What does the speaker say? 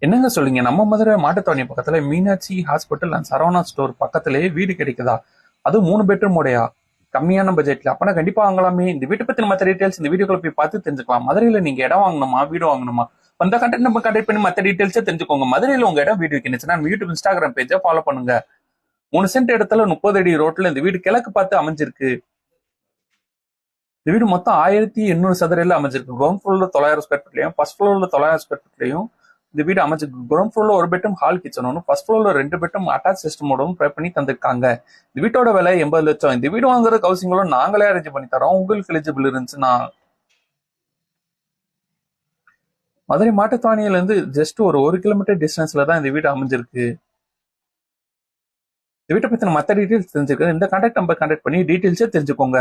என்னங்க சொல்றீங்க? நம்ம மதுரை மாட்டுத்தாவணி பக்கத்துல Meenakshi hospital and Saravana store பக்கத்திலேயே வீடு கிடைக்குதா? அதுவும் 3 பெட்ரூம் உடையா? கம்மியான பட்ஜெட்ல. அப்பனா கண்டிப்பா வாங்கலாமே. இந்த வீட்டை பத்தின மற்ற டீடைல்ஸ் இந்த வீடியோக்குள்ள போய் பார்த்து தெரிஞ்சுக்கலாம். மதுரையில நீங்க இடம் வாங்கணுமா, வீடு வாங்கணுமா, அந்த கண்டெக்ட் நம்ம கண்டெக்ட் பண்ணி மற்ற டீடைல்ஸை தெரிஞ்சுக்கோங்க. மதுரையில உங்க இடம் வீடு இருக்குன்னுச்சுன்னா யூடியூப் இன்ஸ்டாகிராம் பேஜை ஃபாலோ பண்ணுங்க. 3 சென்ட் இடத்துல 30 அடி ரோட்ல இந்த வீடு கிழக்கு பார்த்து அமைஞ்சிருக்கு. இந்த வீடு மொத்தம் 1800 சதுரையில அமைஞ்சிருக்கு. கிரவுண்ட் ஃப்ளோர்ல 900 ஸ்கொயர் ஃபீட்லயும், ஃபர்ஸ்ட் ஃப்ளோர்ல 900 ஸ்கொயர் ஃபீட்லயும் இந்த வீடு அமைச்சிருக்கு. கிரவுண்ட் ஃப்ளோர்ல 1 பெட்ரூம் ஹால் கிச்சன் ஒன்று, ஃபர்ஸ்ட் ஃப்ளோர்ல 2 பெட்ரூம் அட்டாச் சிஸ்டமோடும் ட்ரை பண்ணி தந்திருக்காங்க. இந்த வீட்டோட விலை 80 லட்சம். இந்த வீடு வாங்குற ஹவுசிங்களும் நாங்களே அரேஞ்ச் பண்ணி தரோம். உங்களுக்கு எலிஜிபிள் இருந்துச்சுன்னா மதுரை மாட்டுத்தாவணியில இருந்து ஜஸ்ட் ஒரு கிலோமீட்டர் டிஸ்டன்ஸ்ல தான் இந்த வீடு அமைஞ்சிருக்கு. இந்த வீட்டை பத்தின மற்ற டீடைல்ஸ் தெரிஞ்சுக்க இந்த கான்டாக்ட் நம்பர் கான்டாக்ட் பண்ணி டீடைல்ஸே தெரிஞ்சுக்கோங்க.